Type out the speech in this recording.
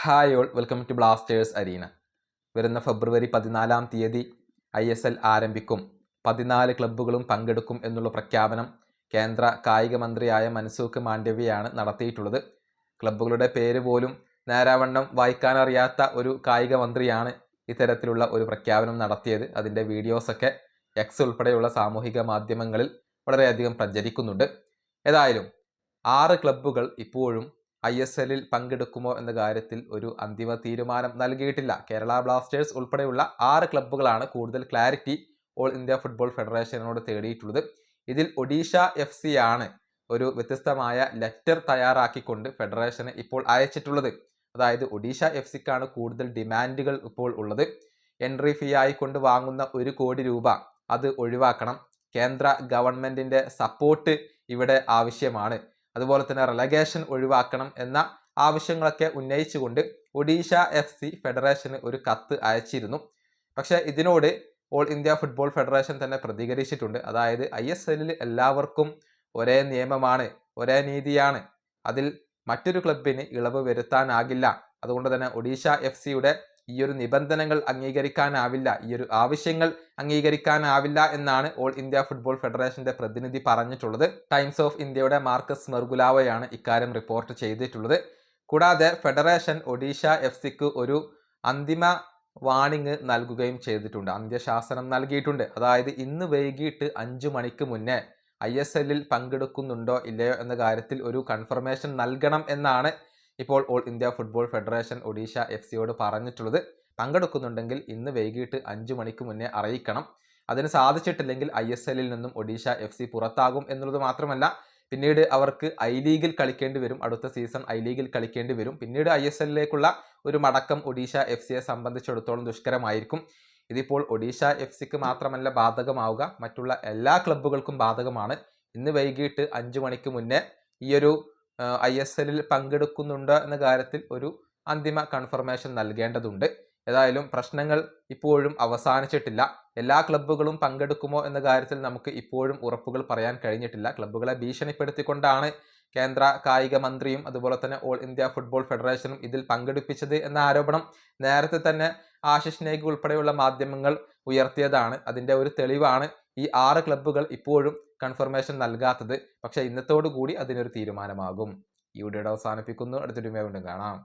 Hi all, welcome to Blasters arena. വരുന്ന ഫെബ്രുവരി 14-ാം തീയതി ISL ആരംഭിക്കും. 14 ക്ലബ്ബുകളും പങ്കെടുക്കും എന്നുള്ള പ്രഖ്യാപനം കേന്ദ്ര കായിക മന്ത്രിയായ മൻസുഖ് മാണ്ഡവ്യയാണ് നടത്തിയിട്ടുള്ളത്. ക്ലബ്ബുകളുടെ പേര് പോലും നേരാവണ്ണം വായിക്കാനറിയാത്ത ഒരു കായിക മന്ത്രിയാണ് ഇത്തരത്തിലുള്ള ഒരു പ്രഖ്യാപനം നടത്തിയത്. അതിൻ്റെ വീഡിയോസൊക്കെ എക്സ് ഉൾപ്പെടെയുള്ള സാമൂഹിക മാധ്യമങ്ങളിൽ വളരെയധികം പ്രചരിക്കുന്നുണ്ട്. ഏതായാലും 6 ക്ലബ്ബുകൾ ഇപ്പോഴും ISLൽ പങ്കെടുക്കുമോ എന്ന കാര്യത്തിൽ ഒരു അന്തിമ തീരുമാനം നൽകിയിട്ടില്ല. കേരള ബ്ലാസ്റ്റേഴ്സ് ഉൾപ്പെടെയുള്ള 6 ക്ലബ്ബുകളാണ് കൂടുതൽ ക്ലാരിറ്റി ഓൾ ഇന്ത്യ ഫുട്ബോൾ ഫെഡറേഷനോട് തേടിയിട്ടുള്ളത്. ഇതിൽ ഒഡീഷ FC ആണ് ഒരു വ്യത്യസ്തമായ ലെറ്റർ തയ്യാറാക്കിക്കൊണ്ട് ഫെഡറേഷന് ഇപ്പോൾ അയച്ചിട്ടുള്ളത്. അതായത് ഒഡീഷ FCക്കാണ് കൂടുതൽ ഡിമാൻഡുകൾ ഇപ്പോൾ ഉള്ളത്. എൻട്രി ഫീ ആയിക്കൊണ്ട് വാങ്ങുന്ന 1 കോടി രൂപ അത് ഒഴിവാക്കണം. കേന്ദ്ര ഗവൺമെൻറ്റിൻ്റെ സപ്പോർട്ട് ഇവിടെ ആവശ്യമാണ്. അതുപോലെ തന്നെ റെലഗേഷൻ ഒഴിവാക്കണം എന്ന ആവശ്യങ്ങളൊക്കെ ഉന്നയിച്ചുകൊണ്ട് ഒഡീഷ FC ഫെഡറേഷന് ഒരു കത്ത് അയച്ചിരുന്നു. പക്ഷേ ഇതിനോട് ഓൾ ഇന്ത്യ ഫുട്ബോൾ ഫെഡറേഷൻ തന്നെ പ്രതികരിച്ചിട്ടുണ്ട്. അതായത് ISLൽ എല്ലാവർക്കും ഒരേ നിയമമാണ്, ഒരേ നീതിയാണ്. അതിൽ മറ്റൊരു ക്ലബിന് ഇളവ് വരുത്താനാകില്ല. അതുകൊണ്ട് തന്നെ ഒഡീഷ FCയുടെ ഈ ഒരു നിബന്ധനകൾ അംഗീകരിക്കാനാവില്ല, ഈ ഒരു ആവശ്യങ്ങൾ അംഗീകരിക്കാനാവില്ല എന്നാണ് ഓൾ ഇന്ത്യ ഫുട്ബോൾ ഫെഡറേഷന്റെ പ്രതിനിധി പറഞ്ഞിട്ടുള്ളത്. ടൈംസ് ഓഫ് ഇന്ത്യയുടെ മാർക്കസ് മെർഗുലാവയാണ് ഇക്കാര്യം റിപ്പോർട്ട് ചെയ്തിട്ടുള്ളത്. കൂടാതെ ഫെഡറേഷൻ ഒഡീഷ FCക്ക് ഒരു അന്തിമ വാണിംഗ് നൽകുകയും ചെയ്തിട്ടുണ്ട്, അന്ത്യശാസനം നൽകിയിട്ടുണ്ട്. അതായത് ഇന്ന് വൈകിട്ട് 5 മണിക്ക് മുന്നേ ISLൽ പങ്കെടുക്കുന്നുണ്ടോ ഇല്ലയോ എന്ന കാര്യത്തിൽ ഒരു കൺഫർമേഷൻ നൽകണം എന്നാണ് ഇപ്പോൾ all India football federation Odisha FCയോട് പറഞ്ഞിട്ടുള്ളത്. പങ്കെടുക്കുന്നുണ്ടെങ്കിൽ ഇന്ന് വൈകിട്ട് 5 മണിക്ക് മുന്നേ അറിയിക്കണം. അതിന് സാധിച്ചിട്ടില്ലെങ്കിൽ ISLൽ നിന്നും ഒഡീഷ FC പുറത്താകും എന്നുള്ളത് മാത്രമല്ല, പിന്നീട് അവർക്ക് I-ലീഗിൽ കളിക്കേണ്ടി വരും. അടുത്ത സീസൺ I-ലീഗിൽ കളിക്കേണ്ടി വരും. പിന്നീട് ISLലേക്കുള്ള ഒരു മടക്കം ഒഡീഷ FCയെ സംബന്ധിച്ചിടത്തോളം ദുഷ്കരമായിരിക്കും. ഇതിപ്പോൾ ഒഡീഷ FCക്ക് മാത്രമല്ല ബാധകമാവുക, മറ്റുള്ള എല്ലാ ക്ലബ്ബുകൾക്കും ബാധകമാണ്. ഇന്ന് വൈകിട്ട് 5 മണിക്ക് മുന്നേ ഈയൊരു ISLൽ പങ്കെടുക്കുന്നുണ്ടോ എന്ന കാര്യത്തിൽ ഒരു അന്തിമ കൺഫർമേഷൻ നൽകേണ്ടതുണ്ട്. ഏതായാലും പ്രശ്നങ്ങൾ ഇപ്പോഴും അവസാനിച്ചിട്ടില്ല. എല്ലാ ക്ലബ്ബുകളും പങ്കെടുക്കുമോ എന്ന കാര്യത്തിൽ നമുക്ക് ഇപ്പോഴും ഉറപ്പുകൾ പറയാൻ കഴിഞ്ഞിട്ടില്ല. ക്ലബ്ബുകളെ ഭീഷണിപ്പെടുത്തിക്കൊണ്ടാണ് കേന്ദ്ര കായിക മന്ത്രിയും അതുപോലെ തന്നെ ഓൾ ഇന്ത്യ ഫുട്ബോൾ ഫെഡറേഷനും ഇതിൽ പങ്കെടുപ്പിച്ചത് എന്ന ആരോപണം നേരത്തെ തന്നെ ആശിഷ് നേഗി ഉൾപ്പെടെയുള്ള മാധ്യമങ്ങൾ ഉയർത്തിയതാണ്. അതിൻ്റെ ഒരു തെളിവാണ് ഈ 6 ക്ലബ്ബുകൾ ഇപ്പോഴും കൺഫർമേഷൻ നൽകാത്തത്. പക്ഷേ ഇന്നത്തോടു കൂടി അതിനൊരു തീരുമാനമാകും. ഈ വീഡിയോ അവസാനിപ്പിക്കുന്നു. അടുത്തൊരു വീണ്ടും കാണാം.